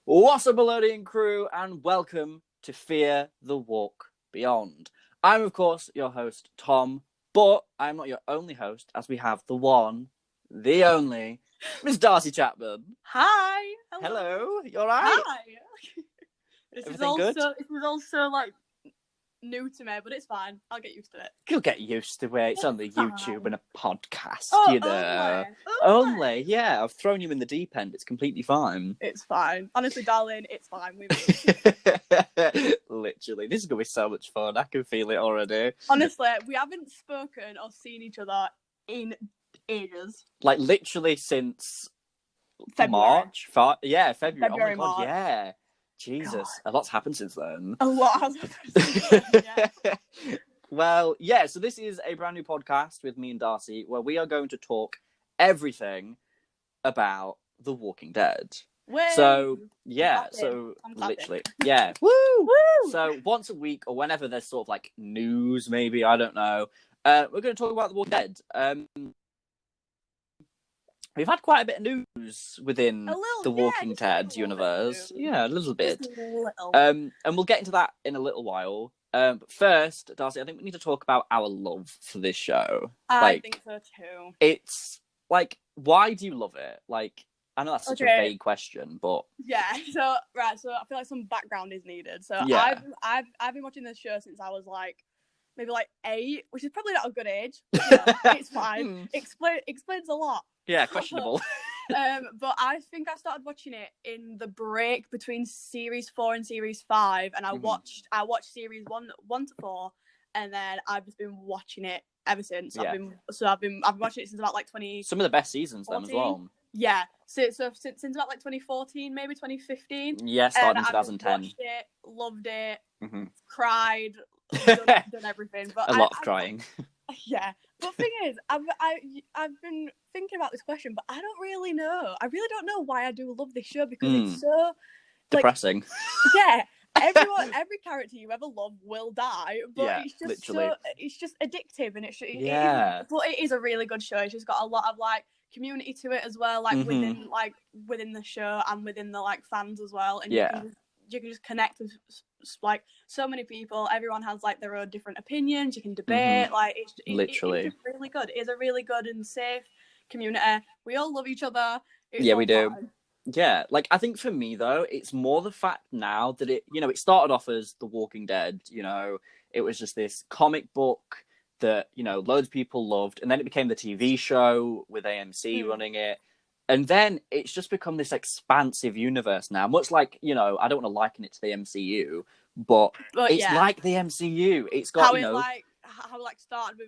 What's up, Melodian crew, and welcome to Fear the Walk Beyond. I'm, of course, your host, Tom, but I'm not your only host, as we have the one, the only, Miss Darcie Chapman. Hi. Hello. You all right? Hi. This Everything was good? also like new to me, but it's fine. I'll get used to it. You'll get used to it. It's only fine. YouTube and a podcast, Oh, you know. Only, yeah. I've thrown you in the deep end. It's completely fine. It's fine. Honestly, darling, it's fine with me. Literally. This is going to be so much fun. I can feel it already. Honestly, we haven't spoken or seen each other in ages. Like, literally since February. March? February. February, Oh my God, March. yeah. Jesus, God. A lot's happened since then. A lot has happened since then, yeah. Well, yeah, so this is a brand new podcast with me and Darcie, where we are going to talk everything about The Walking Dead. Wait. So, yeah, I'm clapping. literally, yeah. Woo! Woo! So, once a week, or whenever there's sort of like news, maybe, I don't know, we're going to talk about The Walking Dead. We've had quite a bit of news within the Walking Dead universe. Yeah, a little bit. Just a little. And we'll get into that in a little while. But first, Darcie, I think we need to talk about our love for this show. I think so too. It's like, why do you love it? Like, I know that's such a vague question, but yeah. So I feel like some background is needed. So yeah. I've been watching this show since I was like maybe like 8, which is probably not a good age. But, it's fine. Explains a lot. Yeah, questionable. But I think I started watching it in the break between series 4 and series 5, and I watched series 1 to 4, and then I've just been watching it ever since. Yeah. I've been watching it since about like 20. Some of the best seasons then as well. Yeah, so since about like 2014, maybe 2015. Yeah, started in 2010. I've watched it, loved it, cried, done everything. But a lot of crying. Yeah, but the thing is, I've been thinking about this question, but I don't really know. I really don't know why I do love this show, because it's so depressing. Yeah, every character you ever love will die, but yeah, it's just literally. it's just addictive, and but it is a really good show. It's just got a lot of like community to it as well, like within the show and within the like fans as well, and you can just connect with like so many people. Everyone has like their own different opinions. You can debate. Like it's literally it's really good. It's a really good and safe community. We all love each other. We do. Yeah, like I think for me though, it's more the fact now that it started off as The Walking Dead. It was just this comic book that loads of people loved, and then it became the TV show with AMC running it. And then it's just become this expansive universe now, much like, I don't want to liken it to the MCU, but it's like the MCU. It's got, how it started with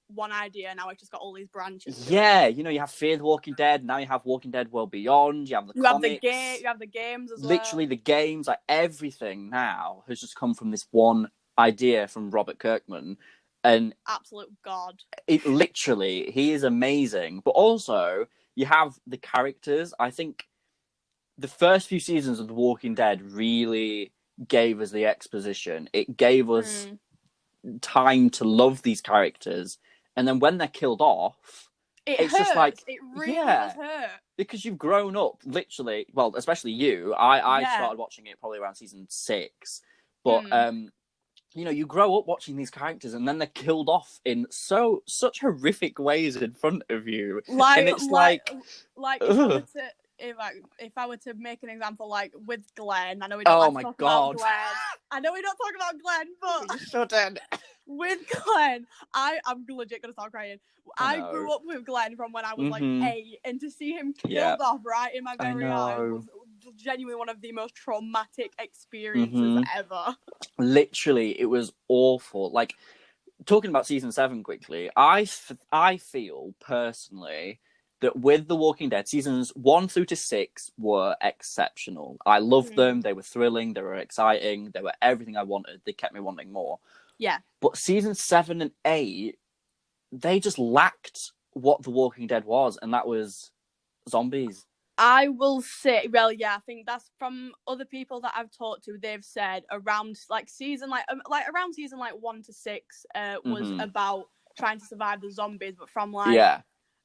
one idea, now it's just got all these branches. Yeah, you have Fear the Walking Dead, now you have Walking Dead World Beyond, you have the comics. You have the games as well. Literally the games, like everything now has just come from this one idea from Robert Kirkman. And absolute god. He is amazing. But also, you have the characters. I think the first few seasons of The Walking Dead really gave us the exposition. It gave us time to love these characters. And then when they're killed off, it's hurts. Just like... It really does hurt. Because you've grown up, literally. Well, especially you. I started watching it probably around season 6. But... you grow up watching these characters, and then they're killed off in such horrific ways in front of you. And it's if I were to make an example, like with Glenn, I know we don't talk about Glenn. I know we don't talk about Glenn, but you shouldn't. With Glenn, I'm legit gonna start crying. I grew up with Glenn from when I was like 8, and to see him killed off right in my very eyes was genuinely one of the most traumatic experiences ever. Literally, it was awful. Like, talking about season 7 quickly, I feel personally that with The Walking Dead, seasons 1 through to 6 were exceptional. I loved them. They were thrilling. They were exciting. They were everything I wanted. They kept me wanting more. Yeah. But season 7 and 8, they just lacked what The Walking Dead was, and that was zombies. I will say, well, yeah, I think that's from other people that I've talked to. They've said around season 1 to 6 was about trying to survive the zombies, but from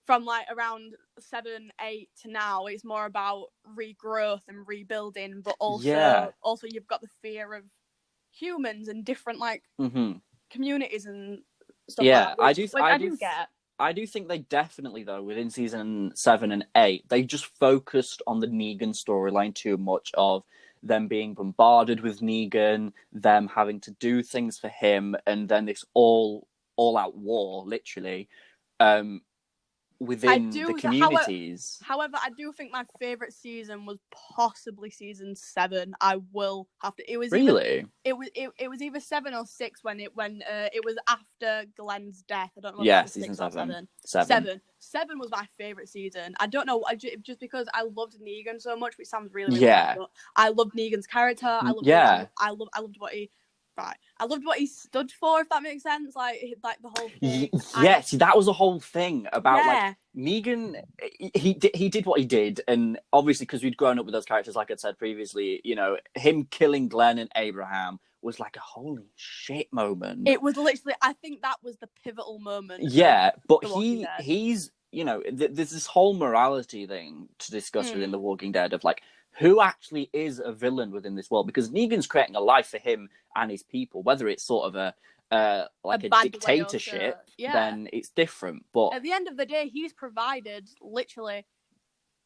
from like around 7, 8 to now, it's more about regrowth and rebuilding, but also you've got the fear of humans and different like communities and stuff like that. I do get. I do think they definitely, though, within season 7 and 8, they just focused on the Negan storyline too much, of them being bombarded with Negan, them having to do things for him, and then this all-out war, literally, within the communities. However, I do think my favourite season was possibly season 7. I will have to. It was really. It was either 7 or 6 when it was after Glenn's death. I don't know. Yeah, season 7. 7 was my favourite season. I don't know, just because I loved Negan so much, which sounds really weird, but I loved Negan's character. I loved what he. Right. I loved what he stood for, if that makes sense. Like the whole thing. See, that was the whole thing about like Negan. He did what he did, and obviously because we'd grown up with those characters, like I'd said previously, you know, him killing Glenn and Abraham was like a holy shit moment. It was literally. I think that was the pivotal moment. Yeah, but he's you know, there's this whole morality thing to discuss within The Walking Dead of like, who actually is a villain within this world? Because Negan's creating a life for him and his people. Whether it's sort of a dictatorship, then it's different. But at the end of the day, he's provided literally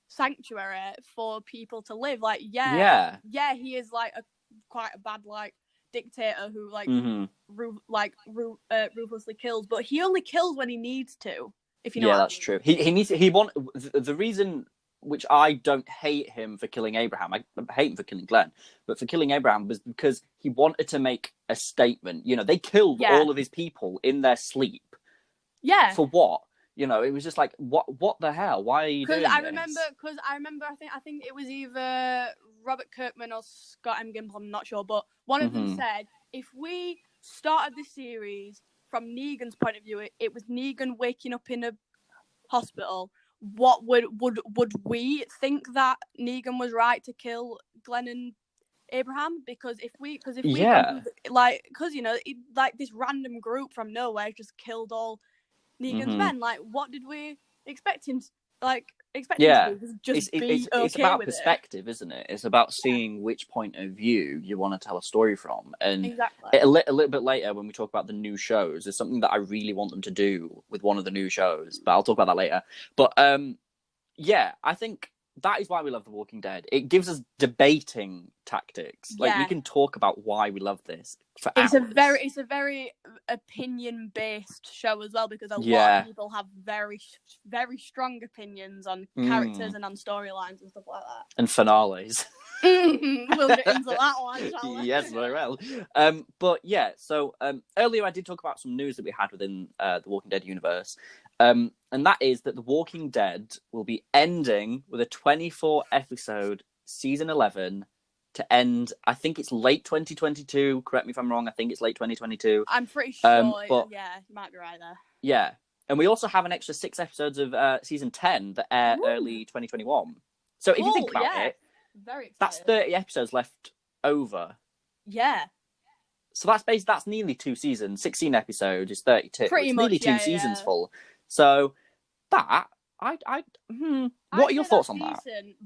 sanctuary for people to live. Like, he is like quite a bad like dictator who like ruthlessly kills, but he only kills when he needs to. If you know, that's true. The reason. Which I don't hate him for killing Abraham. I hate him for killing Glenn. But for killing Abraham was because he wanted to make a statement. You know, they killed all of his people in their sleep. Yeah. For what? You know, it was just like, what the hell? Why are you doing this? Because I remember, I think it was either Robert Kirkman or Scott M. Gimple, I'm not sure, but one of them said, if we started this series from Negan's point of view, it was Negan waking up in a hospital. What would we think that Negan was right to kill Glenn and Abraham? Because if we you know, like this random group from nowhere just killed all Negan's men. Like, what did we expect him to just be okay it's about with perspective, isn't it? It's about seeing which point of view you want to tell a story from. And exactly. a little bit later, when we talk about the new shows, there's something that I really want them to do with one of the new shows, but I'll talk about that later. But I think that is why we love The Walking Dead. It gives us debating tactics. Like, we can talk about why we love this for hours. It's a very opinion-based show as well, because a lot of people have very, very strong opinions on characters and on storylines and stuff like that. And finales. We'll get into that one, shall we? Yes, very well. But yeah, so earlier I did talk about some news that we had within the Walking Dead universe. And that is that The Walking Dead will be ending with a 24-episode season 11 to end, I think it's late 2022. Correct me if I'm wrong. I think it's late 2022. I'm pretty sure. But, you might be right there. Yeah. And we also have an extra 6 episodes of season 10 that air early 2021. So if you think about it, very excited. That's 30 episodes left over. Yeah. So that's nearly 2 seasons. 16 episodes is 32. Pretty much, nearly 2 seasons full. So that what are your thoughts on that?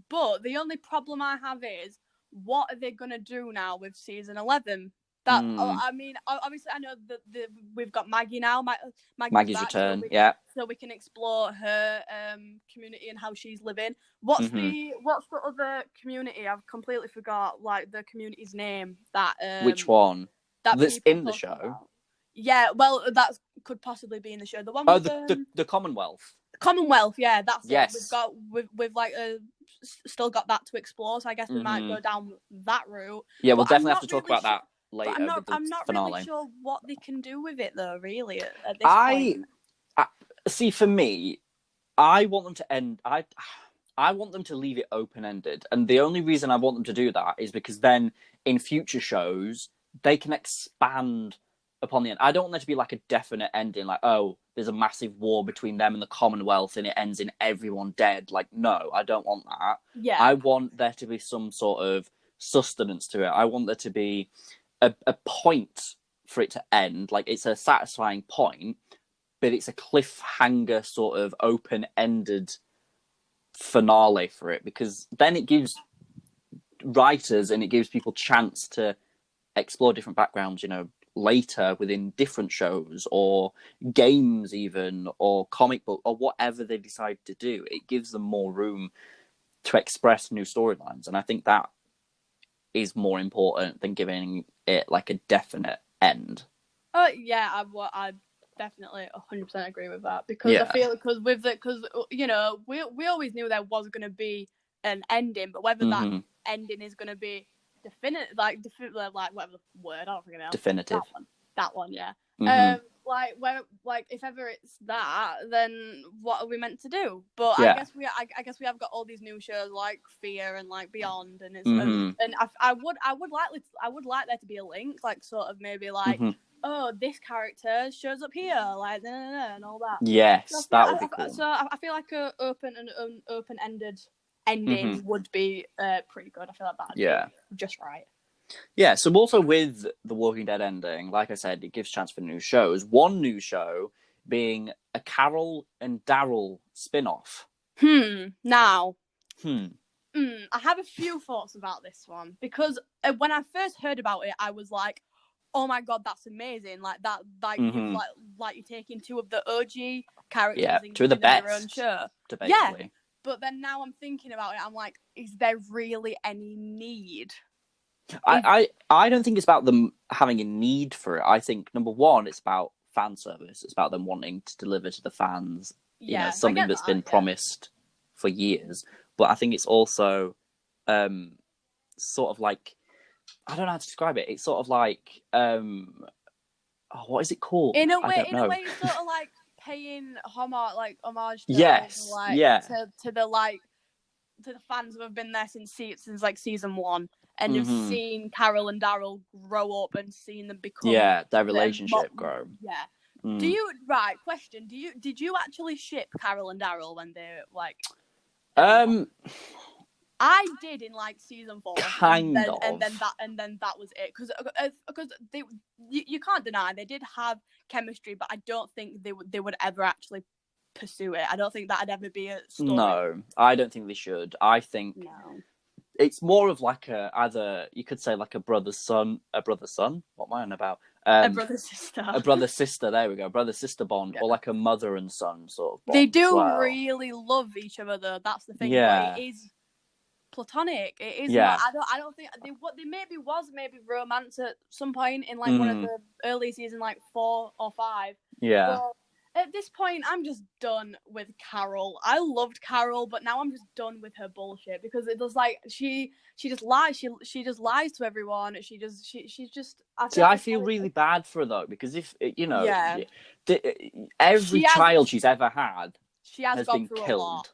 But the only problem I have is, what are they gonna do now with season 11? That I mean, obviously I know that we've got Maggie now. Maggie's back, return, so we can explore her community and how she's living. What's the other community? I've completely forgot, like, the community's name. Which one? That's in the show. About. Yeah, well, that could possibly be in the show. The one with the Commonwealth. Commonwealth, yeah, that's yes. it. We've like still got that to explore, so I guess we might go down that route. Yeah, we'll definitely have to talk about that later. I'm not really sure what they can do with it, though. Really, at this point. See, for me, I want them to end. I want them to leave it open-ended, and the only reason I want them to do that is because then in future shows they can expand upon the end. I don't want there to be like a definite ending, like, oh, there's a massive war between them and the Commonwealth and it ends in everyone dead. Like, no, I don't want that. Yeah. I want there to be some sort of sustenance to it. I want there to be a point for it to end. Like, it's a satisfying point but it's a cliffhanger sort of open-ended finale for it, because then it gives writers and it gives people chance to explore different backgrounds, you know, later within different shows or games even, or comic book, or whatever they decide to do. It gives them more room to express new storylines, and I think that is more important than giving it like a definite end. Oh yeah, I definitely 100% agree with that, because I feel because you know, we always knew there was going to be an ending, but whether that ending is going to be definitive, like whatever the word, I don't freaking know. Definitive. That one, yeah. Like if ever it's that, then what are we meant to do? But I guess we have got all these new shows like Fear and like Beyond, and it's and I would like there to be a link, like sort of maybe like oh, this character shows up here, like and all that. Yes, so that would be cool. So I feel like a open-ended ending would be pretty good. I feel like that'd be just right. Yeah, so also with The Walking Dead ending, like I said, it gives chance for new shows. One new show being a Carol and Daryl spin-off. Now. I have a few thoughts about this one, because when I first heard about it, I was like, oh my god, that's amazing! Like that, like you're taking two of the OG characters and two of the best their own show. Debatably. Yeah, but then now I'm thinking about it, I'm like, is there really any need? I don't think it's about them having a need for it. I think, number one, it's about fan service. It's about them wanting to deliver to the fans, you know, something that's been promised for years. But I think it's also sort of like, I don't know how to describe it. It's sort of like, what is it called? In a way, it's sort of like paying homage to the fans who have been there since like season 1, and have seen Carol and Daryl grow up and seen them become their relationship grow. Yeah. Question? Did you actually ship Carol and Daryl when they like? I did in like season 4, kind of, and then that was it, because you can't deny they did have chemistry, but I don't think they would ever actually pursue it. I don't think that'd ever be a story. No, I don't think they should. I think it's more of like either you could say like a brother son. What am I on about? A brother sister. A brother sister. There we go. Brother sister bond, or like a mother and son sort of bond. They do really love each other, though. That's the thing. Yeah. But it is platonic. It is not. I don't think they maybe romance at some point in like one of the early season, like 4 or 5. Yeah. But at this point, I'm just done with Carol. I loved Carol, but now I'm just done with her bullshit, because it was like she just lies. She just lies to everyone. She's just. I feel really bad for her though, because if you know, every child she's ever had has been killed.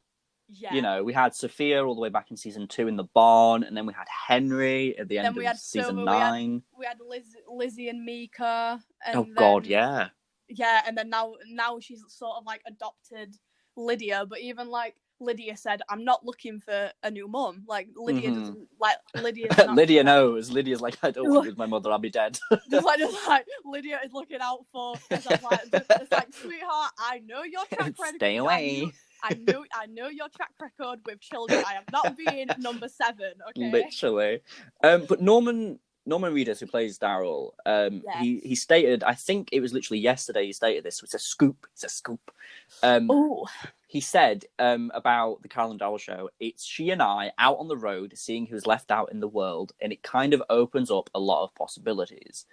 Yeah. You know, we had Sophia all the way back in season 2 in the barn, and then we had Henry at the end of season 9. We had Lizzie and Mika. And God, yeah. Yeah, and then now she's sort of like adopted Lydia, but even like Lydia said, I'm not looking for a new mum. Like Lydia doesn't like Lydia knows. Lydia's like, I don't live with my mother, I'll be dead. just like Lydia is looking out for. It's like, sweetheart, I know your track record. Stay away. I know your track record with children. I have not been number 7. Okay. Literally, but Norman Reedus, who plays Daryl, he stated, I think it was literally yesterday, he stated this, so it's a scoop. He said about the Carol and Daryl show, it's she and I out on the road seeing who's left out in the world, and it kind of opens up a lot of possibilities.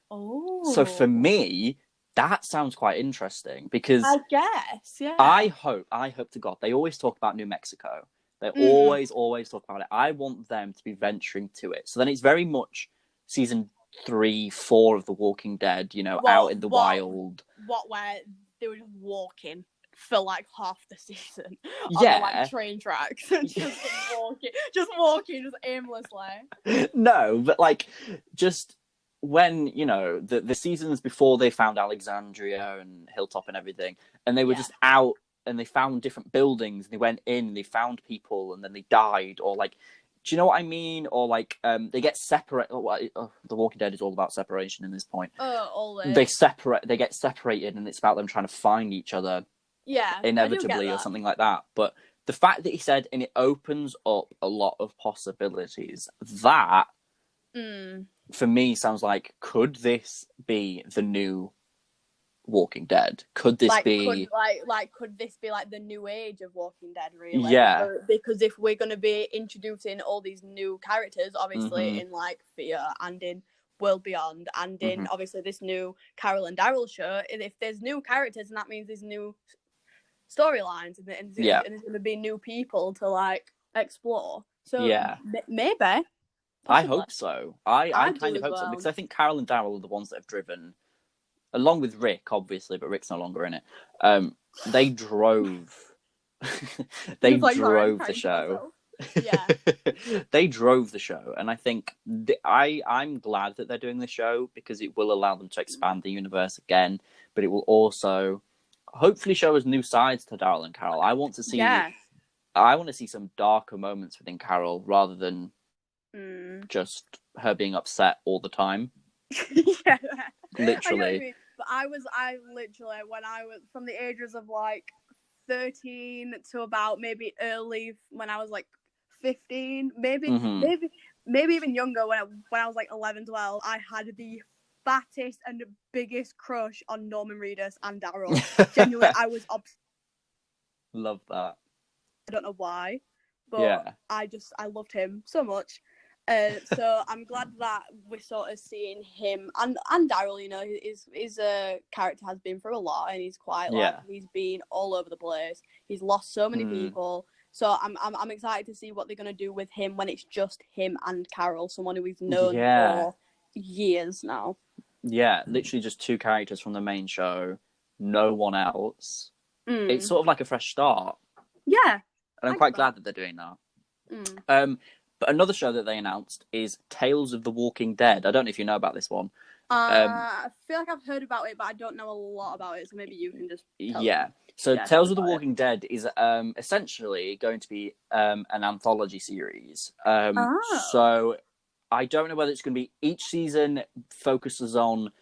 So for me, that sounds quite interesting, because I guess, yeah. I hope to God, they always talk about New Mexico. They always talk about it. I want them to be venturing to it. So then it's very much season 3, 4 of The Walking Dead, you know, out in the wild. Where they were just walking for like half the season on the, like train tracks, just walking aimlessly. No, but like just when, you know, the seasons before they found Alexandria and Hilltop and everything, and they were just out and they found different buildings and they went in and they found people and then they died, or like Do you know what I mean? Or like, they get separate. The Walking Dead is all about separation in this point. Always. They get separated, and it's about them trying to find each other. Yeah, inevitably, or something like that. But the fact that he said, and it opens up a lot of possibilities. That, for me, sounds like, could this be the new Walking Dead? Could this be could this be like the new age of Walking Dead, really? Yeah. Because if we're going to be introducing all these new characters, obviously in like Fear and in World Beyond and in obviously this new Carol and Daryl show, if there's new characters, and that means there's new storylines and there's going to be new people to like explore. So maybe. Possibly. I hope so. I kind of hope so, because I think Carol and Daryl are the ones that have driven, along with Rick, obviously, but Rick's no longer in it. They drove. They drove the show. Yeah. They drove the show, and I think I'm glad that they're doing the show, because it will allow them to expand the universe again, but it will also hopefully show us new sides to Daryl and Carol. I want to see some darker moments within Carol, rather than just her being upset all the time. Yeah. Literally. But I literally, when I was from the ages of like 13 to about maybe early when I was like 15, maybe even younger, when I was like 11, 12, I had the fattest and biggest crush on Norman Reedus and Daryl. Genuinely, I was obsessed. Love that. I don't know why, but I loved him so much. So I'm glad that we're sort of seeing him and Daryl. You know, his character has been through a lot, and he's quite he's been all over the place. He's lost so many people. So I'm excited to see what they're gonna do with him when it's just him and Carol, someone who we've known for years now. Yeah, literally just two characters from the main show, no one else. It's sort of like a fresh start. Yeah, and I'm quite glad that they're doing that. But another show that they announced is Tales of the Walking Dead. I don't know if you know about this one. I feel like I've heard about it, but I don't know a lot about it, so maybe you can just tell me. So Tales of the Walking Dead is essentially going to be an anthology series. So I don't know whether it's going to be each season focuses on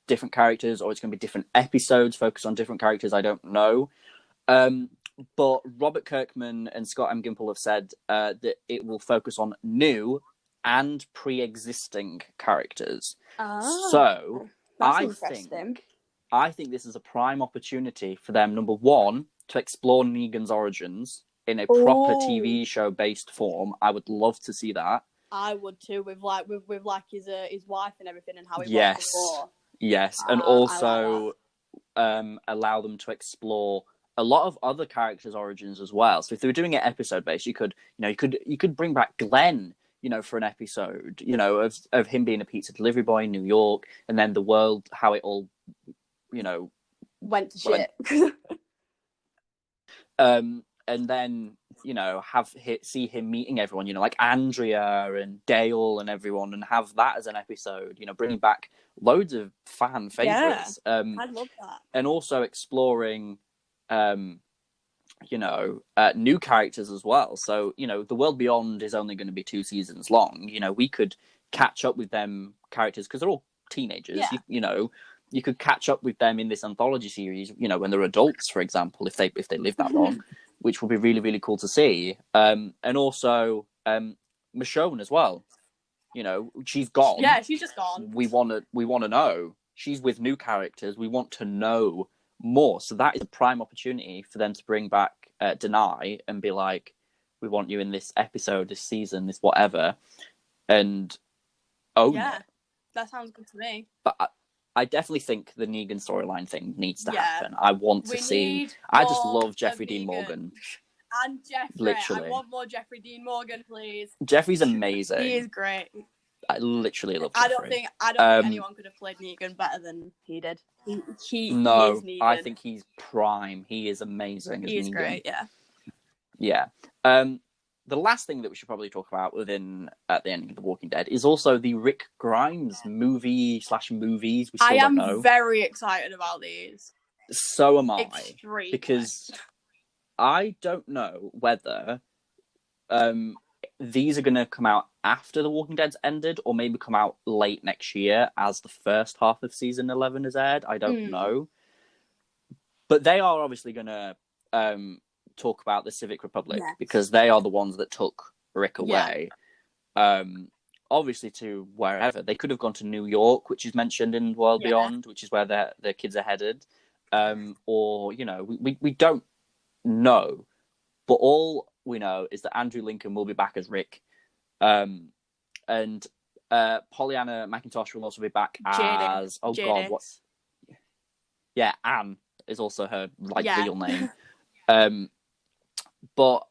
different characters, or it's going to be different episodes focused on different characters. I don't know. But Robert Kirkman and Scott M. Gimple have said that it will focus on new and pre-existing characters. So I think this is a prime opportunity for them, number one, to explore Negan's origins in a proper TV show based form. I would love to see that. I would too, with his wife and everything, and how he was before. Yes, and also allow them to explore a lot of other characters' origins as well. So if they were doing it episode based, you could bring back Glenn, for an episode, of him being a pizza delivery boy in New York, and then the world, how it all, went to shit. And then see him meeting everyone, like Andrea and Dale and everyone, and have that as an episode. Bringing back loads of fan favorites. I love that. And also exploring new characters as well. So, The World Beyond is only going to be 2 seasons long. We could catch up with them characters, because they're all teenagers. You could catch up with them in this anthology series, when they're adults, for example, if they live that long, which would be really, really cool to see. And also Michonne as well. She's gone. Yeah, she's just gone. We want to know. She's with new characters. We want to know more. So that is a prime opportunity for them to bring back Denai and be like, we want you in this episode, this season, this whatever, and own it. That sounds good to me. But I definitely think the Negan storyline thing needs to happen. I want to see. I just love Jeffrey Dean Morgan. And Jeffrey. Literally. I want more Jeffrey Dean Morgan, please. Jeffrey's amazing. He is great. I literally love Jeffrey. I don't think anyone could have played Negan better than he did. He is Negan. I think he's prime. He is amazing. He is Negan. Great, yeah. The last thing that we should probably talk about at the ending of The Walking Dead is also the Rick Grimes movie/movies. We still don't know. I am very excited about these. So am I. Extremely. Because I don't know whether these are going to come out after The Walking Dead's ended, or maybe come out late next year as the first half of season 11 is aired. I don't know. But they are obviously going to talk about the Civic Republic, because they are the ones that took Rick away. Obviously to wherever. They could have gone to New York, which is mentioned in World Beyond, which is where their kids are headed. Or, you know, we don't know. But all we know is that Andrew Lincoln will be back as Rick. And Pollyanna McIntosh will also be back as... Oh, God, what... Yeah, Anne is also her, real name. But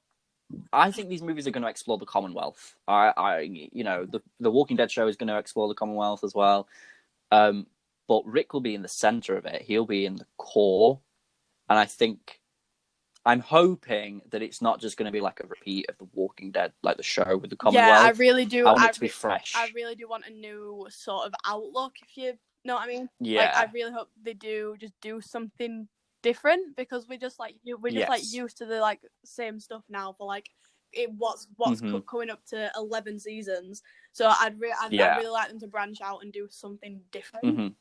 I think these movies are going to explore the Commonwealth. The Walking Dead show is going to explore the Commonwealth as well. But Rick will be in the center of it. He'll be in the core. And I'm hoping that it's not just going to be like a repeat of The Walking Dead, like the show with the Commonwealth. Yeah, I really do. I want it to be fresh. I really do want a new sort of outlook, if you know what I mean. Yeah. I really hope they do something different, because we're just used to the same stuff now for what's coming up to 11 seasons. So I'd really like them to branch out and do something different.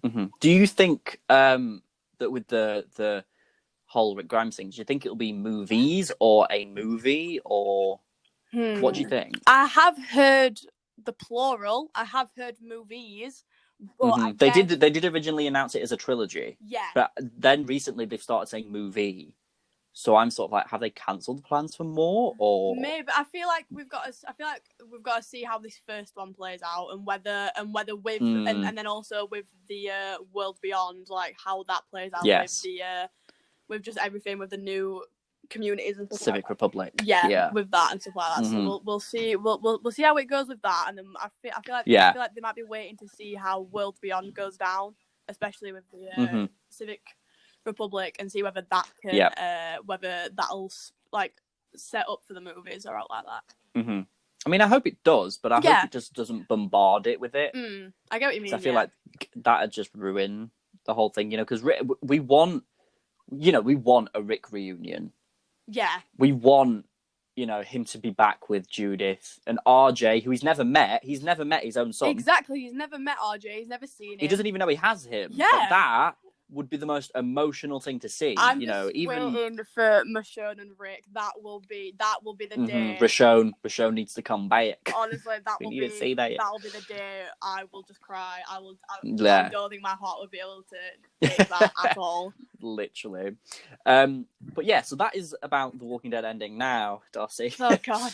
Do you think that with the whole Rick Grimes thing, do you think it'll be movies or a movie, or what do you think? I have heard the plural. I have heard movies. But they did originally announce it as a trilogy. Yeah. But then recently they've started saying movie. So I'm sort of like, have they cancelled the plans for more, or maybe? I feel like we've got to see how this first one plays out, and whether with and then also with the World Beyond, how that plays out with the with just everything with the new communities and stuff Civic Republic. Yeah, with that and stuff like that. So we'll see. We'll see how it goes with that, and then I feel like they might be waiting to see how World Beyond goes down, especially with the Civic Republic, and see whether that can whether that'll set up for the movies or out like that. I mean, I hope it does, but I hope it just doesn't bombard it with it. I get what you mean. I feel like that'd just ruin the whole thing, because we want a Rick reunion. Yeah. We want, him to be back with Judith and RJ, who he's never met. He's never met his own son. Exactly. He's never met RJ. He's never seen him. He doesn't even know he has him. Yeah. But that would be the most emotional thing to see. I'm waiting for Michonne and Rick. That will be the day. Michonne needs to come back. Honestly, that'll be the day I will just cry. I don't think my heart would be able to take that at all. Literally. But yeah, so that is about The Walking Dead ending now, Darcie. Oh God.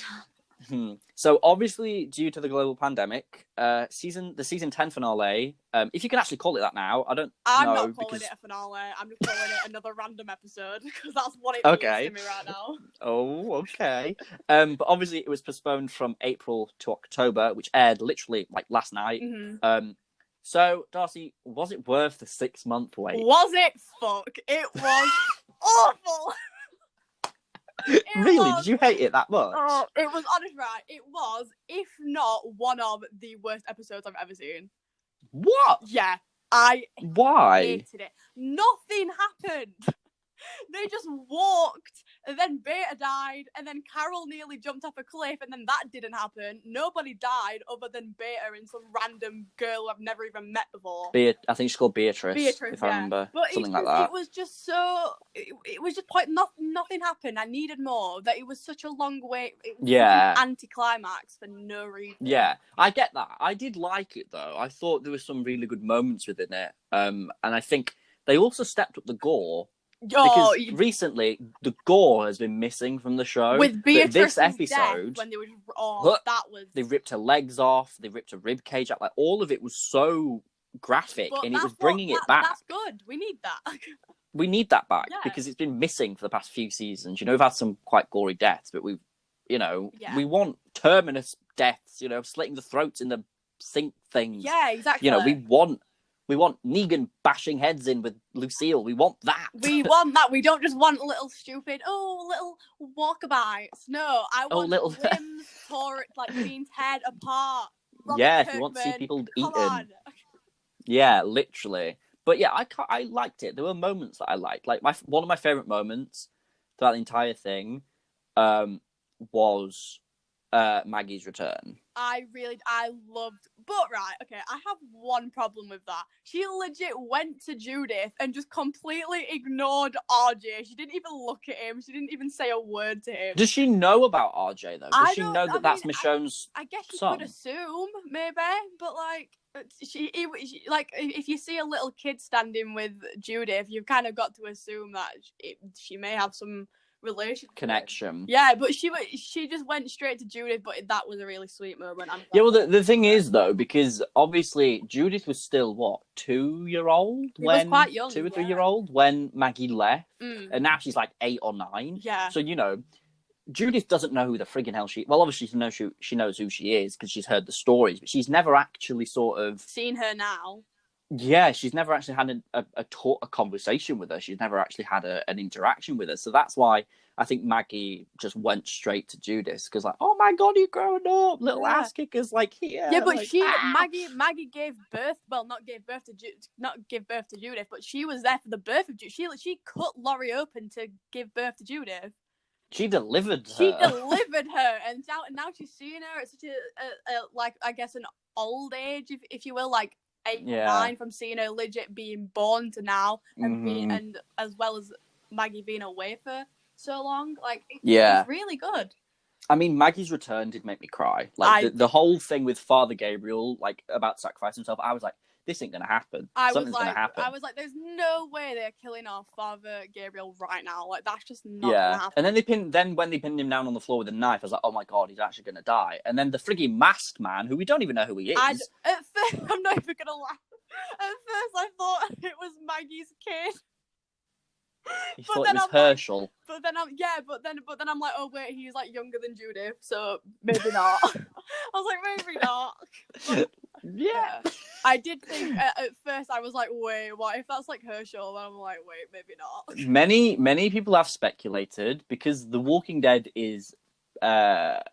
So obviously, due to the global pandemic, the season 10 finale, if you can actually call it that now, I'm not calling it a finale. I'm just calling it another random episode, because that's what it means to me right now. Oh, okay. But obviously, it was postponed from April to October, which aired literally last night. So, Darcie, was it worth the 6-month wait? Was it? Fuck! It was awful. Really? Did you hate it that much? Oh, it was honest, right? It was, if not one of the worst episodes I've ever seen. What? Yeah, Why? hated it. Nothing happened. They just walked, and then Beta died, and then Carol nearly jumped off a cliff, and then that didn't happen. Nobody died other than Beta and some random girl I've never even met before. I think she's called Beatrice, if I remember. But something like that. It was just so... It was just quite... Nothing happened. I needed more. That it was such a long wait. It was an anticlimax for no reason. Yeah, I get that. I did like it, though. I thought there were some really good moments within it. And I think they also stepped up the gore. Because recently, the gore has been missing from the show. With Beatrice's this episode, death, when they they ripped her legs off, they ripped her rib cage out. All of it was so graphic, and it was bringing it back. That's good. We need that. We need that back because it's been missing for the past few seasons. We've had some quite gory deaths, but we want terminus deaths. Slitting the throats in the sink things. Yeah, exactly. We want Negan bashing heads in with Lucille. We want that. We want that. We don't just want little stupid, little walkaboutes. No, I want little limbs being teared apart. If you want to see people eaten. On. Yeah, literally. But yeah, I liked it. There were moments that I liked. One of my favourite moments throughout the entire thing was Maggie's return. I loved, but right, okay, I have one problem with that. She legit went to Judith and just completely ignored RJ. She didn't even look at him. She didn't even say a word to him. Does she know about RJ though? Does she know that that's Michonne's I guess you son? could assume, maybe, but like, she, like, if you see a little kid standing with Judith, you've kind of got to assume that she may have some relationship connection. Yeah, but she just went straight to Judith, but that was a really sweet moment. Yeah, well, the thing is though, because obviously Judith was still what, 2-year-old when was quite young, 2 or 3-year-old when Maggie left, and now she's like 8 or 9. Yeah. So Judith doesn't know who the friggin' hell she. Well, obviously she knows who she is because she's heard the stories, but she's never actually sort of seen her now. Yeah, she's never actually had a conversation with her. She's never actually had an interaction with her. So that's why I think Maggie just went straight to Judith because, like, oh my god, you're growing up, little ass kickers, like here. Yeah, but like, Maggie gave birth. Well, not give birth to Judith, but she was there for the birth of Judith. She cut Laurie open to give birth to Judith. She delivered her. She delivered her, and now she's seeing her at such a like, I guess, an old age, if you will, like 8 or 9, from seeing her legit being born to now, and and as well as Maggie being away for so long. Like, it's really good. I mean, Maggie's return did make me cry. Like, the whole thing with Father Gabriel, like, about sacrificing himself, I was like, this ain't gonna happen. Something's gonna happen. I was like, there's no way they're killing off Father Gabriel right now. Like, that's just not gonna happen. And then when they pinned him down on the floor with a knife, I was like, oh my god, he's actually gonna die. And then the frigging masked man, who we don't even know who he is. At first, I'm not even gonna laugh. At first, I thought it was Maggie's kid. You thought it was Herschel. But then I'm like, oh wait, he's like younger than Judith, so maybe not. I was like, maybe not. But, yeah. I did think at first, I was like, wait, what if that's like Herschel? And I'm like, wait, maybe not. Many people have speculated, because The Walking Dead is a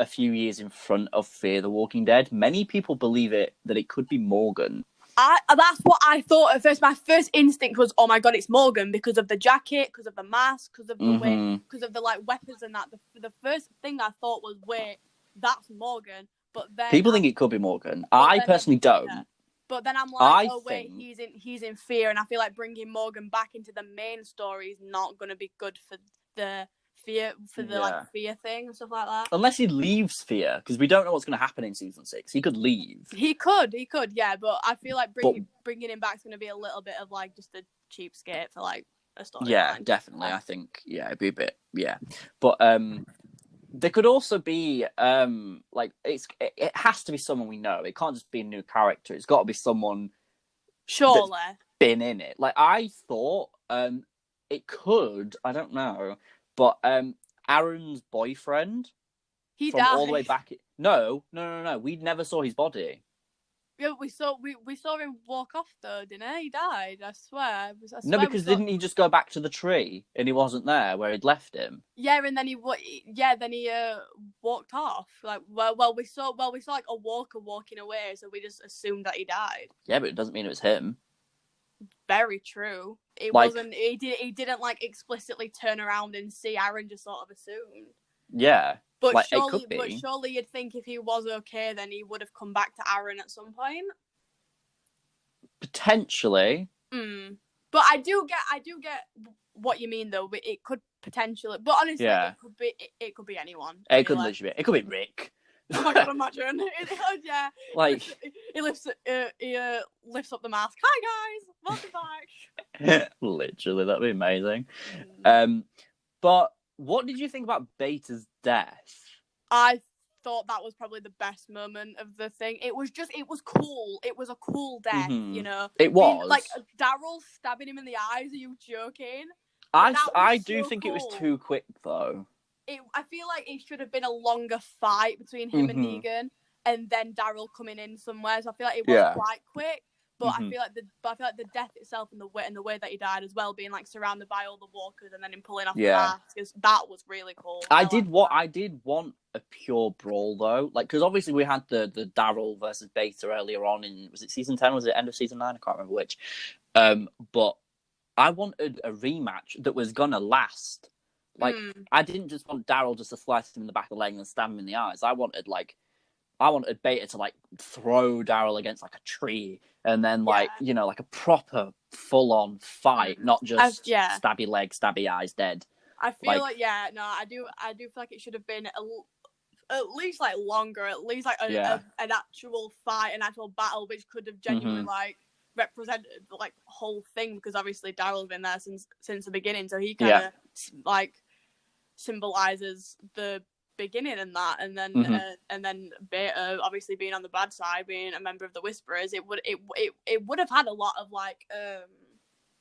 few years in front of Fear the Walking Dead. Many people believe that it could be Morgan. That's what I thought at first. My first instinct was, oh my god, it's Morgan, because of the jacket, because of the mask, because of the way, because of the like weapons and that. The first thing I thought was, wait, that's Morgan. But then people think it could be Morgan. I personally don't. Yeah. But then I'm like, wait, he's in Fear, and I feel like bringing Morgan back into the main story is not going to be good for the Fear, like Fear thing and stuff like that. Unless he leaves Fear, because we don't know what's going to happen in season 6. He could leave. He could, yeah. But I feel like bringing him back is going to be a little bit of like just a cheapskate for like a story. Yeah, definitely. I think it'd be a bit But there could also be like it has to be someone we know. It can't just be a new character. It's got to be someone surely that's been in it. Like, I thought it could. I don't know. But Aaron's boyfriend, he died all the way back. No. We never saw his body. Yeah, we saw him walk off though, didn't he? He died. I swear. No, because didn't he just go back to the tree and he wasn't there where he'd left him? Yeah, and then he walked off. Like, well, we saw like a walker walking away, so we just assumed that he died. Yeah, but it doesn't mean it was him. Very true. It wasn't. He didn't like explicitly turn around and see Aaron. Just sort of assumed. Yeah, but like, surely, it could be. But surely you'd think if he was okay, then he would have come back to Aaron at some point. Potentially. But I do get what you mean though. But it could potentially. But honestly, it could be anyone. It could literally be. It could be Rick. Oh my god, imagine. Yeah. Like, he lifts up the mask. Hi guys, welcome back. Literally, that'd be amazing. But what did you think about Beta's death? I thought that was probably the best moment of the thing. It was cool. It was a cool death, you know. It was. I mean, like, Daryl stabbing him in the eyes. Are you joking? I do think it was too quick though. I feel like it should have been a longer fight between him and Negan, and then Daryl coming in somewhere. So I feel like it was quite quick. But I feel like the death itself and the way that he died as well, being like surrounded by all the walkers and then him pulling off the mask, that was really cool. I did want a pure brawl though, like, because obviously we had the Daryl versus Beta earlier on in, was it season 10? Was it end of season 9? I can't remember which. But I wanted a rematch that was gonna last Like, I didn't just want Daryl just to slice him in the back of the leg and stab him in the eyes. I wanted Beta to, like, throw Daryl against, like, a tree and then, like, you know, like a proper full-on fight, not just stabby leg, stabby eyes, dead. I feel I do feel like it should have been at least, like, longer, at least, like, an actual fight, an actual battle, which could have genuinely, like, represented the, like, whole thing, because obviously Daryl's been there since the beginning, so he kind of, like, symbolizes the beginning and that, and then Beta obviously being on the bad side, being a member of the Whisperers, it would have had a lot of, like,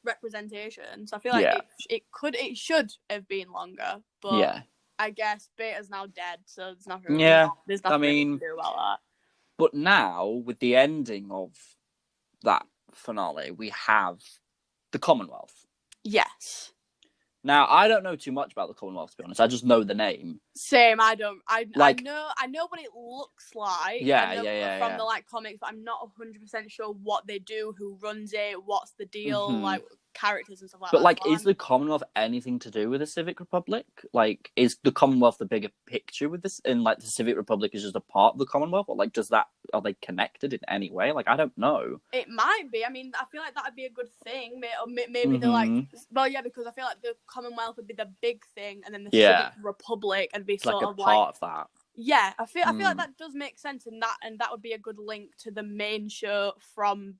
representation. So I feel like it should have been longer, but I guess Beta's now dead, so there's nothing there's nothing to do about that. But now, with the ending of that finale, we have the Commonwealth. Yes. Now, I don't know too much about the Commonwealth, to be honest. I just know the name. Same, I don't. I know what it looks like. From the, like, comics, but I'm not 100% sure what they do, who runs it, what's the deal, like, characters and stuff like that. But, like, is the Commonwealth anything to do with the Civic Republic? Like, is the Commonwealth the bigger picture with this? And, like, the Civic Republic is just a part of the Commonwealth? Or, like, are they connected in any way? Like, I don't know. It might be. I mean, I feel like that would be a good thing. Maybe they're like, well, yeah, because I feel like the Commonwealth would be the big thing, and then the Civic Republic would be it's sort like of a part of that. Yeah, I feel like that does make sense, and that would be a good link to the main show from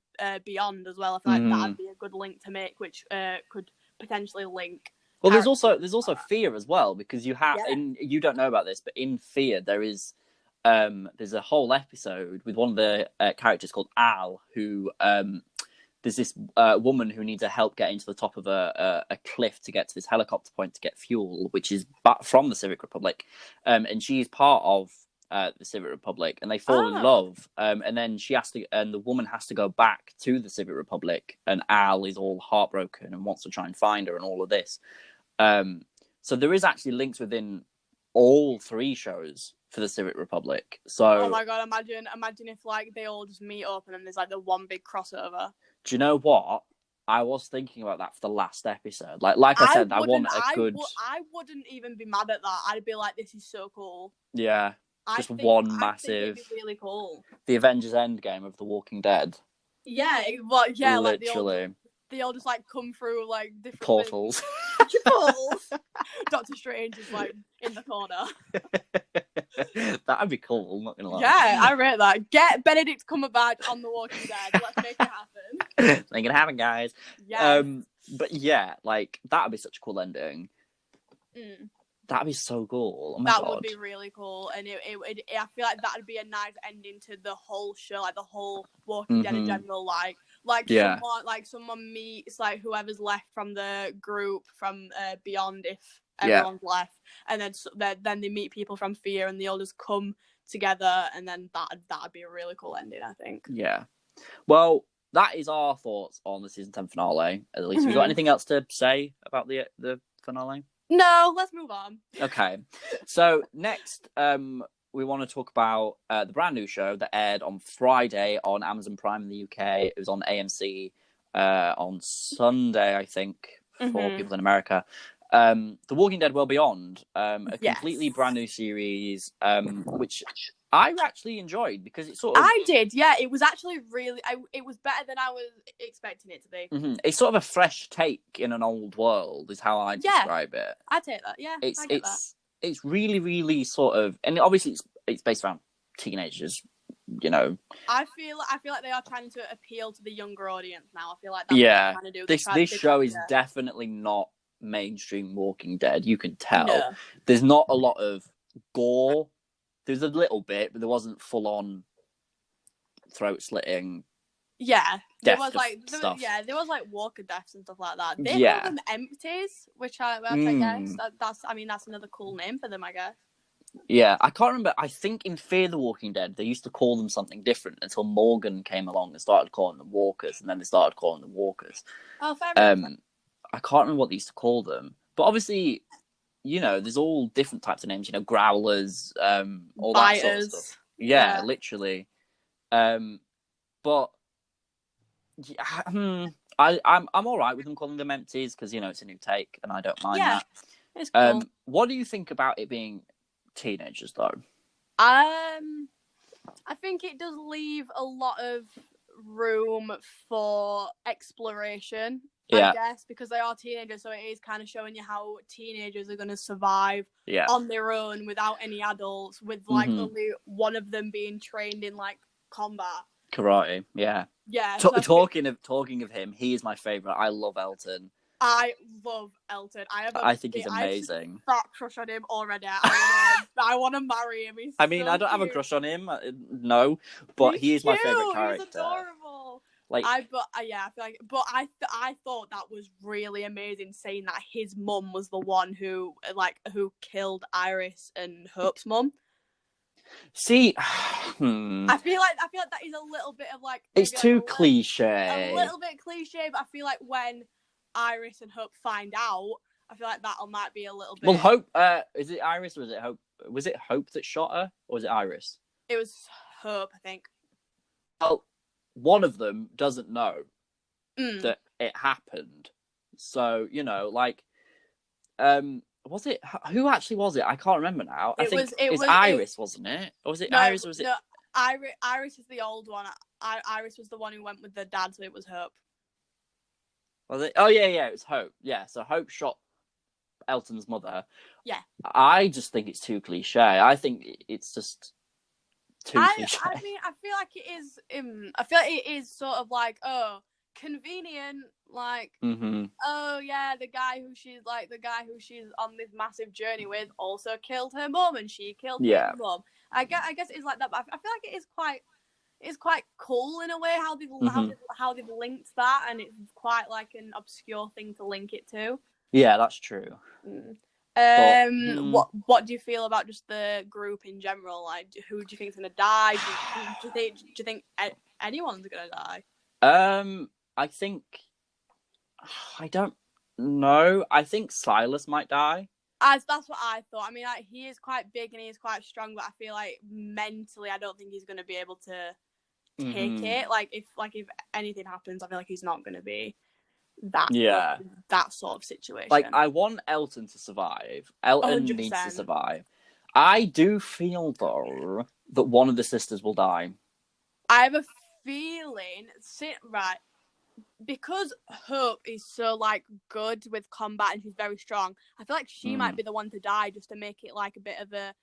Beyond as well. I feel like that would be a good link to make, which could potentially link. Well, there's also Fear as well, because you have you don't know about this, but in Fear there's a whole episode with one of the characters called Al, who there's this woman who needs help getting to the top of a cliff to get to this helicopter point to get fuel, which is from the Civic Republic, and she's part of the Civic Republic, and they fall in love, and then the woman has to go back to the Civic Republic, and Al is all heartbroken and wants to try and find her, and all of this. So there is actually links within all three shows for the Civic Republic. So, oh my god, imagine if, like, they all just meet up and then there's, like, the one big crossover. Do you know what? I was thinking about that for the last episode. Like I said, I want a good. I wouldn't even be mad at that. I'd be like, this is so cool. Yeah, just one massive. I think it'd be really cool. The Avengers Endgame of The Walking Dead. Yeah, well, yeah, literally. Like they all just, like, come through, like, different portals. Portals. Doctor Strange is, like, in the corner. That'd be cool, not gonna lie. Yeah, I rate that. Get Benedict Cumberbatch on The Walking Dead. Let's make it happen. Make it happen, guys. Yeah. But yeah, like, that'd be such a cool ending. That'd be so cool. Oh my God. Would be really cool, and I feel like that'd be a nice ending to the whole show, like the whole Walking Dead in general. Someone meets, like, whoever's left from the group from Beyond, if everyone's left, and then they meet people from Fear, and they all just come together, and then that'd be a really cool ending, I think. Yeah. Well, that is our thoughts on the season 10 finale. At least, have you got anything else to say about the finale? No, let's move on. Okay. So next, we want to talk about the brand new show that aired on Friday on Amazon Prime in the UK. It was on AMC on Sunday, I think, for people in America. The Walking Dead World Beyond, a completely brand new series, which I actually enjoyed, because it sort of... I did, yeah. It was actually really... it was better than I was expecting it to be. It's sort of a fresh take in an old world, is how I describe it. I take that, yeah. It's really, really sort of... And obviously it's based around teenagers, you know. I feel like they are trying to appeal to the younger audience now. I feel like that's what they're trying to do. This show is definitely not mainstream Walking Dead. You can tell. No. There's not a lot of gore. There's a little bit, but there wasn't full on throat slitting. Yeah, there was stuff. There was like walker deaths and stuff like that. They call them empties, which I guess that's another cool name for them, I guess. Yeah, I can't remember. I think in Fear the Walking Dead, they used to call them something different until Morgan came along and started calling them walkers, and then they started calling them walkers. Oh, fair enough. I can't remember what they used to call them, but obviously, you know, there's all different types of names. You know, growlers, all Biters. That sort of stuff. Yeah, literally. But yeah, I'm all right with them calling them empties, because, you know, it's a new take, and I don't mind that. It's cool. What do you think about it being teenagers, though? I think it does leave a lot of room for exploration, I guess, because they are teenagers, so it is kind of showing you how teenagers are going to survive on their own without any adults, with like only one of them being trained in like combat. Karate, yeah. Talking of him, he is my favourite. I love Elton. I love Elton. I think he's amazing. I have a crush on him already. I want to marry him. He's I don't have a crush on him, no, but he is my favourite character. He's adorable. I thought that was really amazing, saying that his mum was the one who killed Iris and Hope's mum. See, I feel like that is a little bit of like it's too cliche. A little bit cliche, but I feel like when Iris and Hope find out, I feel like that might be a little bit. Well, Hope, is it Iris or was it Hope? Was it Hope that shot her, or was it Iris? It was Hope, I think. Well, one of them doesn't know that it happened, so was it, who actually was it? I can't remember now. I think it was Iris, wasn't it? Or was it Iris? Or was it? No, Iris is the old one. Iris was the one who went with the dad, so it was Hope. Was it? Oh yeah, it was Hope. Yeah, so Hope shot Elton's mother. Yeah. I just think it's too cliche. I think it's just too cliche. I mean, I feel like it is. I feel like it is sort of like, oh, convenient. Like, oh yeah, the guy who she's on this massive journey with also killed her mum, and she killed her mum. I guess it's like that, but I feel like it is quite cool in a way how they've linked that, and it's quite like an obscure thing to link it to. Yeah, that's true. What do you feel about just the group in general? Like, who do you think is gonna die? Do you think anyone's gonna die? I think, I don't know. I think Silas might die. That's what I thought. I mean, like, he is quite big and he is quite strong, but I feel like mentally, I don't think he's going to be able to take it. Like, if anything happens, I feel like he's not going to be that sort of situation. Like, I want Elton to survive. Elton 100%. Needs to survive. I do feel, though, that one of the sisters will die. I have a feeling, right, because Hope is so like good with combat and she's very strong, I feel like she might be the one to die, just to make it like a bit of a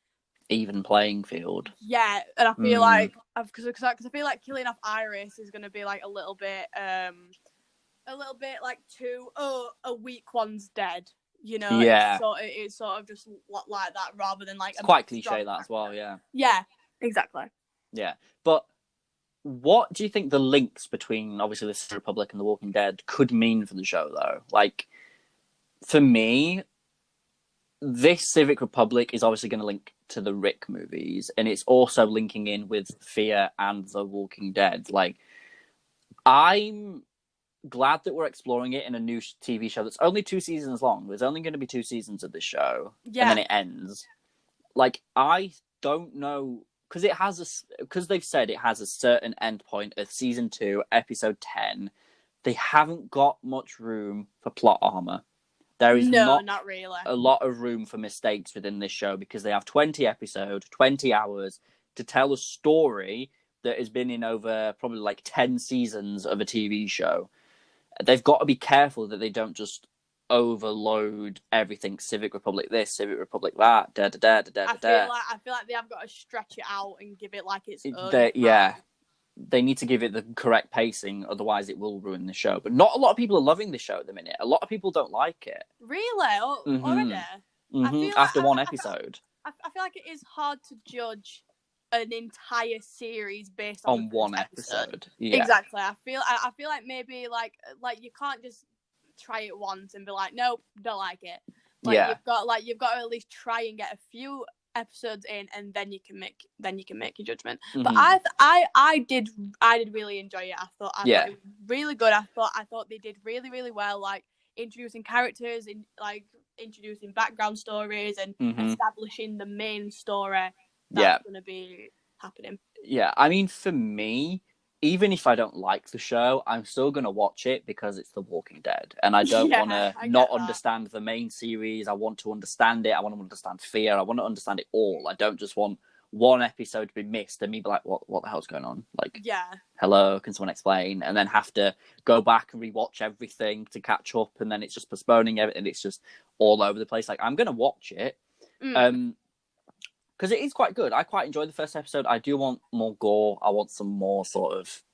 even playing field. Yeah, and I feel like because I feel like killing off Iris is going to be like a little bit like a weak one's dead. You know, yeah. It's sort of just like that, rather than like it's quite cliche that as well. Yeah. Yeah, exactly. Yeah, but what do you think the links between, obviously, the Civic Republic and The Walking Dead could mean for the show, though? Like, for me, this Civic Republic is obviously going to link to the Rick movies, and it's also linking in with Fear and The Walking Dead. Like, I'm glad that we're exploring it in a new TV show that's only 2 seasons long. There's only going to be 2 seasons of this show, and then it ends. Like, I don't know... Because they've said it has a certain end point of season 2, episode 10. They haven't got much room for plot armor. There is not really a lot of room for mistakes within this show, because they have 20 episodes, 20 hours to tell a story that has been in over probably like 10 seasons of a TV show. They've got to be careful that they don't just overload everything. Civic Republic this, Civic Republic that, I feel like they have got to stretch it out and give it like its own. They need to give it the correct pacing, otherwise it will ruin the show. But not a lot of people are loving the show at the minute. A lot of people don't like it. Really? Already? After one episode. I feel like it is hard to judge an entire series based on one episode. Yeah. Exactly. I feel like maybe like you can't just try it once and be like, nope, don't like it. You've got to at least try and get a few episodes in, and then you can make your judgment. But I did really enjoy it. I thought it was really good. I thought they did really, really well, like introducing characters and like introducing background stories and establishing the main story that's going to be happening. Yeah, I mean, for me, even if I don't like the show, I'm still going to watch it because it's The Walking Dead. And I don't want to not understand the main series. I want to understand it. I want to understand Fear. I want to understand it all. I don't just want one episode to be missed and me be like, what the hell's going on? Like, hello, can someone explain? And then have to go back and rewatch everything to catch up. And then it's just postponing everything. It's just all over the place. Like, I'm going to watch it. Because it is quite good. I quite enjoyed the first episode. I do want more gore. I want some more sort of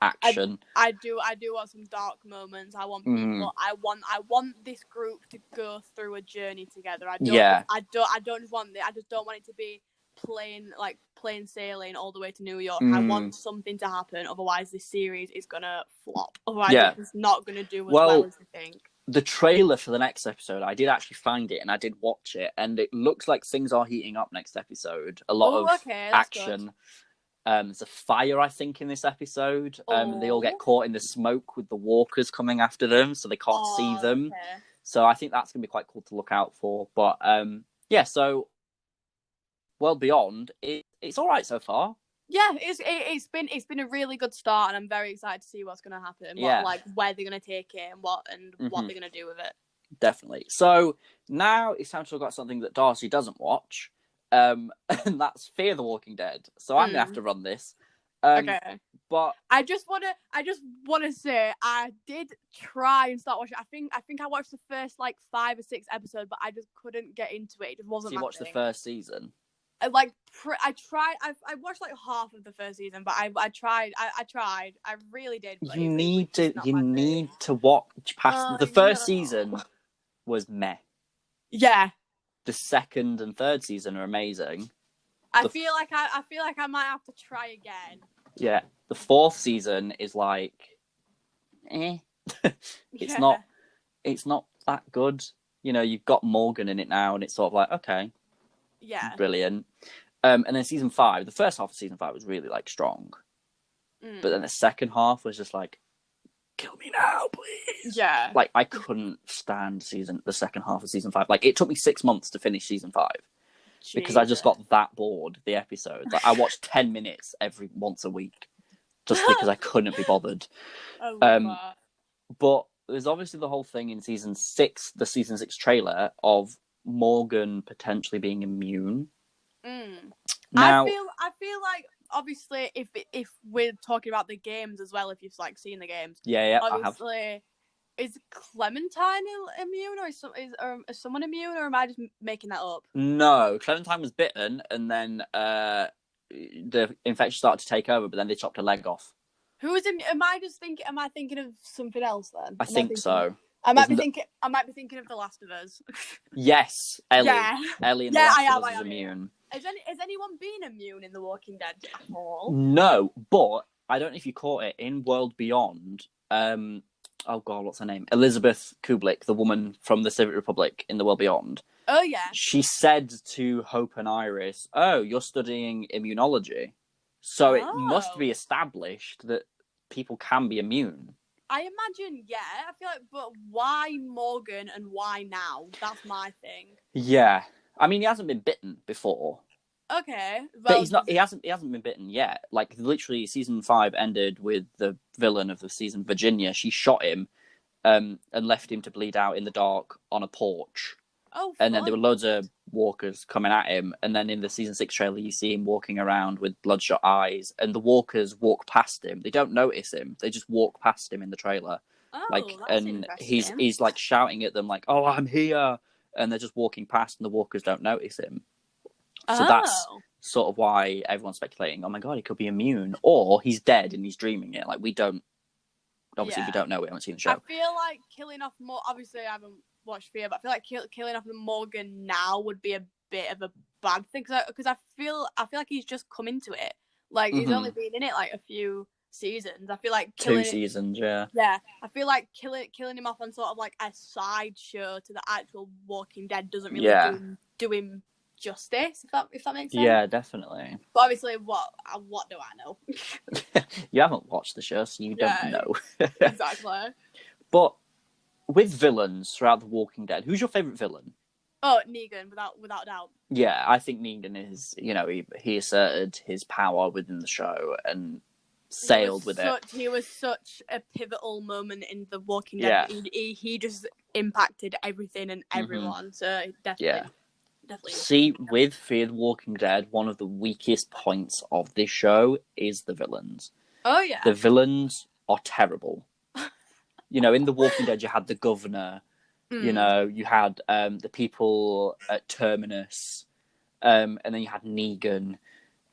action. I do want some dark moments. I want people. I want this group to go through a journey together. I don't just want it. I just don't want it to be plain sailing all the way to New York. I want something to happen. Otherwise, this series is gonna flop. Otherwise, it's not gonna do as well as you think. The trailer for the next episode, I did actually find it and I did watch it, and it looks like things are heating up next episode. A lot of action. There's a fire, I think, in this episode. They all get caught in the smoke with the walkers coming after them, so they can't see them. Okay. So I think that's going to be quite cool to look out for. But so World Beyond, it's all right so far. Yeah, it's been a really good start, and I'm very excited to see what's going to happen. Where they're going to take it and what they're going to do with it. Definitely. So now it's time to talk about something that Darcie doesn't watch, and that's Fear the Walking Dead. So I'm gonna have to run this. Okay. But I just wanna say I did try and start watching. I think I watched the first 5 or 6 episodes, but I just couldn't get into it. It just wasn't. So you watched the first season? I tried. I watched half of the first season, but I tried. I really did. You need to watch past the first season. Was meh. Yeah. The second and third season are amazing. I feel like I might have to try again. Yeah. The fourth season is it's not that good. You know, you've got Morgan in it now, and it's sort of like, okay. Yeah. Brilliant. And then season 5, the first half of season 5 was really strong. But then the second half was just kill me now, please. Yeah. I couldn't stand the second half of season 5. It took me 6 months to finish season 5. Jesus. Because I just got that bored of the episodes. I watched 10 minutes once a week just because I couldn't be bothered. But there's obviously the whole thing in season 6, the season 6 trailer of Morgan potentially being immune. Now, I feel like obviously if we're talking about the games as well, if you've seen the games, obviously, I have. Is Clementine immune, or is someone immune, or am I just making that up? No, Clementine was bitten, and then the infection started to take over, but then they chopped her leg off. Who is am I thinking of something else then? I think so. I might be thinking of The Last of Us. Yes, Ellie. Yeah. Ellie in The Last of Us is immune. Has anyone been immune in The Walking Dead at all? No, but I don't know if you caught it in World Beyond. Oh god, what's her name? Elizabeth Kublik, the woman from the Civic Republic in The World Beyond. Oh yeah. She said to Hope and Iris, "Oh, you're studying immunology, so it must be established that people can be immune." I imagine, yeah. I feel but why Morgan and why now? That's my thing. Yeah, I mean, he hasn't been bitten before. Okay, but he's not. He hasn't been bitten yet. Literally, season 5 ended with the villain of the season, Virginia. She shot him, and left him to bleed out in the dark on a porch. Oh, and then there were loads of walkers coming at him. And then in the season 6 trailer, you see him walking around with bloodshot eyes, and the walkers walk past him. They don't notice him. They just walk past him in the trailer. Oh, and he's shouting at them "Oh, I'm here," and they're just walking past, and the walkers don't notice him. So that's sort of why everyone's speculating, oh my god, he could be immune. Or he's dead and he's dreaming it. We don't know. We haven't seen the show. I feel like killing off more. Obviously, I haven't watched Fear, but I feel like killing off Morgan now would be a bit of a bad thing. Because I feel like he's just come into it. He's only been in it a few seasons. I feel like 2 seasons, yeah. Yeah, I feel like killing him off on sort of a side show to the actual Walking Dead doesn't really do him justice, if that makes sense. Yeah, definitely. But obviously, what do I know? You haven't watched the show, so you don't know. Exactly. But with villains throughout The Walking Dead, who's your favourite villain? Oh, Negan, without doubt. Yeah, I think Negan is, he asserted his power within the show, and sailed with it. He was such a pivotal moment in The Walking Dead. Yeah. He just impacted everything and everyone. So definitely. See, with Fear the Walking Dead, one of the weakest points of this show is the villains. Oh, yeah. The villains are terrible. You know, in The Walking Dead, you had the governor. You know, you had the people at Terminus. And then you had Negan.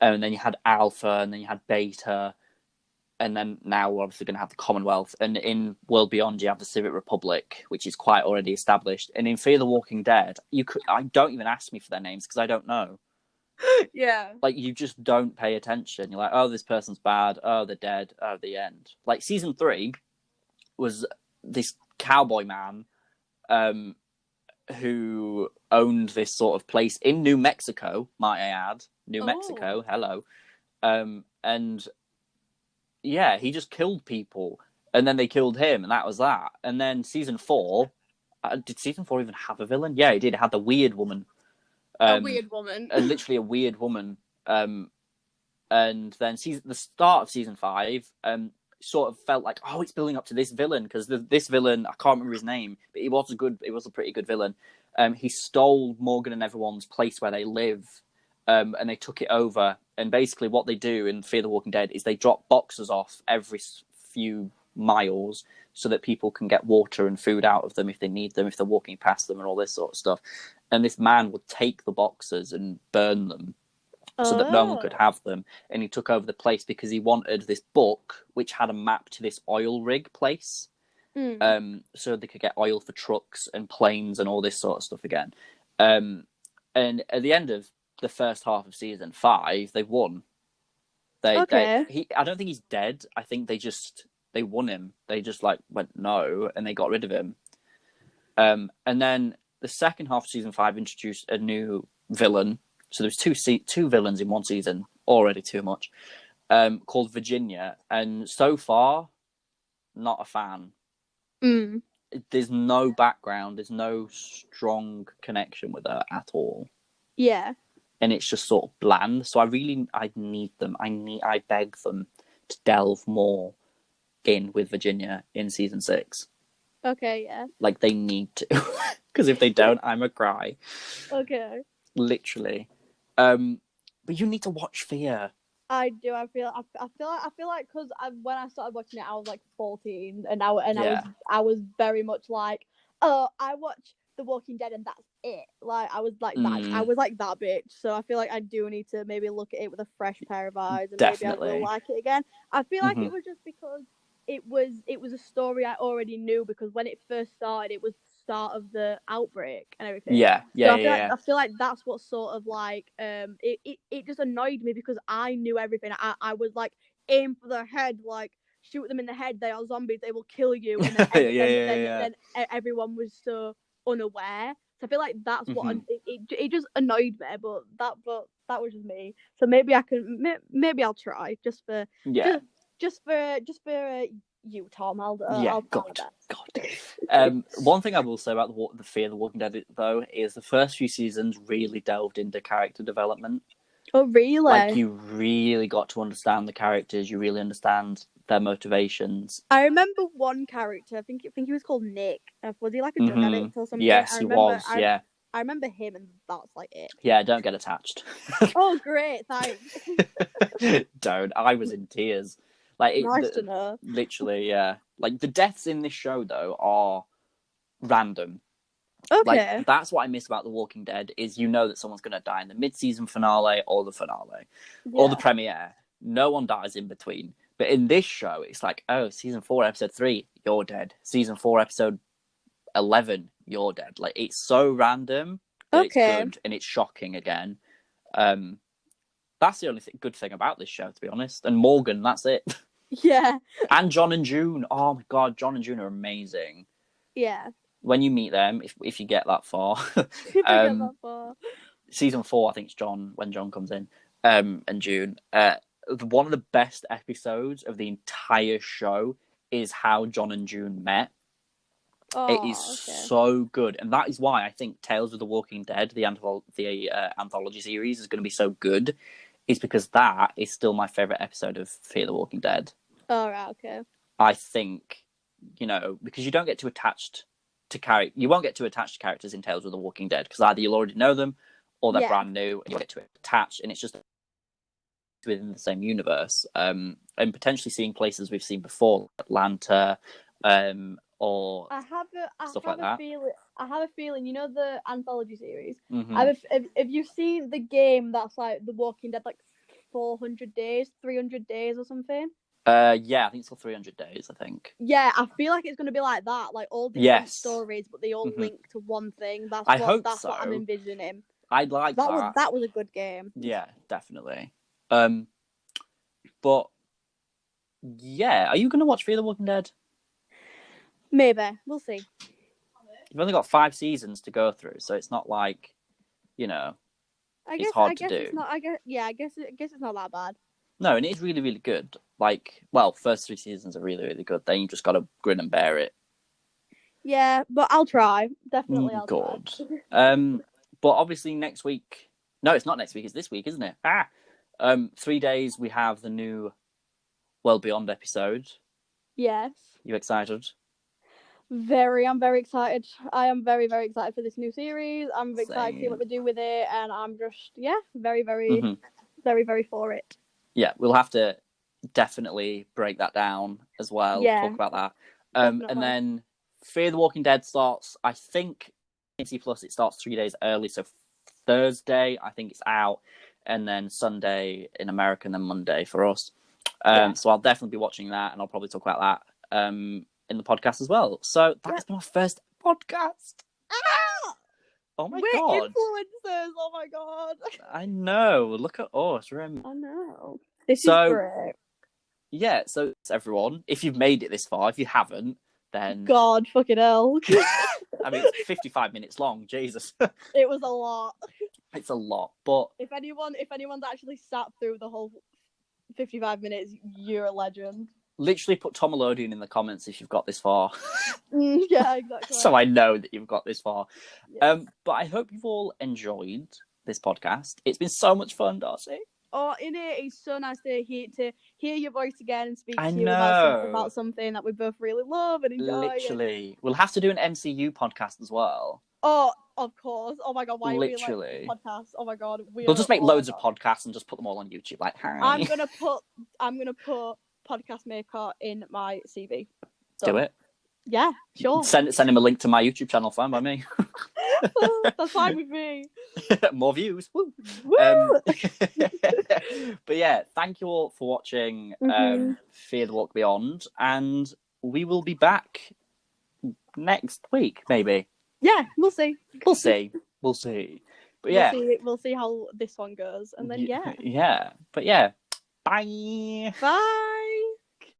And then you had Alpha. And then you had Beta. And then now we're obviously going to have the Commonwealth. And in World Beyond, you have the Civic Republic, which is quite already established. And in Fear the Walking Dead, I don't even ask me for their names because I don't know. Yeah. Like, you just don't pay attention. You're like, oh, this person's bad. Oh, they're dead. Oh, the end. Like, season 3 was this cowboy man who owned this sort of place in New Mexico, might I add. New Mexico, hello. And yeah, he just killed people, and then they killed him, and that was that. And then season 4, did season 4 even have a villain? Yeah, it did. It had the weird woman. A weird woman. Literally a weird woman. And then the start of season 5 sort of felt like, oh, it's building up to this villain, because this villain, I can't remember his name, but it was a pretty good villain. He stole Morgan and everyone's place where they live, and they took it over. And basically what they do in Fear the Walking Dead is they drop boxes off every few miles so that people can get water and food out of them if they need them, if they're walking past them, and all this sort of stuff. And this man would take the boxes and burn them so that no one could have them. And he took over the place because he wanted this book which had a map to this oil rig place, so they could get oil for trucks and planes and all this sort of stuff again. And at the end of the first half of season 5, they won. I don't think he's dead. I think they won him. They just like went no, and they got rid of him. And then the second half of season 5 introduced a new villain. So there's two villains in one season, already too much. Called Virginia, and so far, not a fan. There's no background. There's no strong connection with her at all. Yeah. And it's just sort of bland. So I need them. I beg them to delve more in with Virginia in season 6. Okay, yeah. Like, they need to. Because if they don't, I'm a cry. Okay. Literally. But you need to watch Fear. I do. I feel like because when I started watching it, I was like 14, and I was very much like, oh, I watch The Walking Dead and that's it. Like, I was like that. I was like that bitch. So I feel like I do need to maybe look at it with a fresh pair of eyes, and Definitely. maybe I will like it again. I feel like it was just because it was a story I already knew, because when it first started, it was the start of the outbreak and everything. Yeah. I feel like that's what sort of like it just annoyed me, because I knew everything. I was like, aim for their head, like shoot them in the head. They are zombies. They will kill you. And then everyone was so unaware. So I feel like that's what it just annoyed me. But that was just me. So maybe I'll try just for you, Tom. I'll God. One thing I will say about the Fear the Walking Dead, though, is the first few seasons really delved into character development. Oh, really? Like, you really got to understand the characters. You really understand their motivations. I remember one character. I think he was called Nick. Was he like a drug addict or something? Yes, he was. Yeah. I remember him, and that's like it. Yeah, don't get attached. Oh, great! Thanks. Don't. I was in tears. Like, nice to know. Literally, yeah. Like, the deaths in this show, though, are random. Okay. Like, that's what I miss about The Walking Dead, is you know that someone's going to die in the mid-season finale or the finale or the premiere. No one dies in between. But in this show, it's like, oh, season 4, episode 3, you're dead. Season 4, episode 11, you're dead. Like, it's so random that it's good, and it's shocking again. That's the only good thing about this show, to be honest. And Morgan, that's it. Yeah. And John and June. Oh my God, John and June are amazing. Yeah. When you meet them, if you get that far. Season 4, I think it's John, when John comes in, and June. One of the best episodes of the entire show is how John and June met. It is so good, and that is why I think Tales of the Walking Dead, the anthology series, is going to be so good. is because that is still my favourite episode of Fear the Walking Dead. Oh, right, okay. I think, because you don't get too attached to you won't get too attached to characters in Tales of the Walking Dead, because either you'll already know them or they're brand new and you get to attach, and it's just within the same universe. And potentially seeing places we've seen before, Atlanta, or stuff like that. I have a feeling, the anthology series. Mm-hmm. Have you seen the game that's like The Walking Dead, like 400 days, 300 days or something? Yeah, I think it's for 300 days, I think. Yeah, I feel like it's going to be like that, like all different stories, but they all link to one thing. That's what I'm envisioning. I'd like that. That was a good game. Yeah, definitely. But yeah, are you going to watch Fear the Walking Dead? Maybe. We'll see. You've only got 5 seasons to go through, so it's not like, it's hard to do. It's not, I guess it's not that bad. No, and it is really, really good. Like, well, first 3 seasons are really, really good. Then you just got to grin and bear it. Yeah, but I'll try. Definitely, I'll try. But obviously next week... No, it's not next week. It's this week, isn't it? 3 days, we have the new World Beyond episode. Yes. You excited? I'm very excited. I am very, very excited for this new series. I'm excited to see what they do with it, and I'm just, very, very, very, very for it. Yeah, we'll have to definitely break that down as well. Yeah, talk about that. And then Fear the Walking Dead starts, I think, Disney Plus, it starts 3 days early. So Thursday, I think it's out. And then Sunday in America, and then Monday for us. So I'll definitely be watching that, and I'll probably talk about that in the podcast as well. So that's been our first podcast. Ah! Oh my God. We're influencers. Oh my God. I know. Look at us. I know. This is great. Yeah, so everyone, if you've made it this far, if you haven't, then... God, fucking hell. I mean, it's 55 minutes long. Jesus. It was a lot. It's a lot, but... If anyone's actually sat through the whole 55 minutes, you're a legend. Literally put Tom Melodian in the comments if you've got this far. Yeah, exactly. So I know that you've got this far. Yes. But I hope you've all enjoyed this podcast. It's been so much fun, Darcie. Oh, it's so nice to hear your voice again and speak to you about something that we both really love and enjoy. Literally. We'll have to do an MCU podcast as well. Oh, of course. Oh my God, why literally. Are we like podcasts? Oh my God. We'll just make loads of podcasts and just put them all on YouTube. Like, hi. I'm gonna put podcast maker in my CV. So, do it. Yeah, sure. Send him a link to my YouTube channel. Fine by me. That's fine with me. More views. Woo. But yeah, thank you all for watching Fear the Walk Beyond, and we will be back next week, maybe. Yeah, we'll see. We'll see. But yeah, we'll see how this one goes, and then yeah. But yeah, bye. Bye.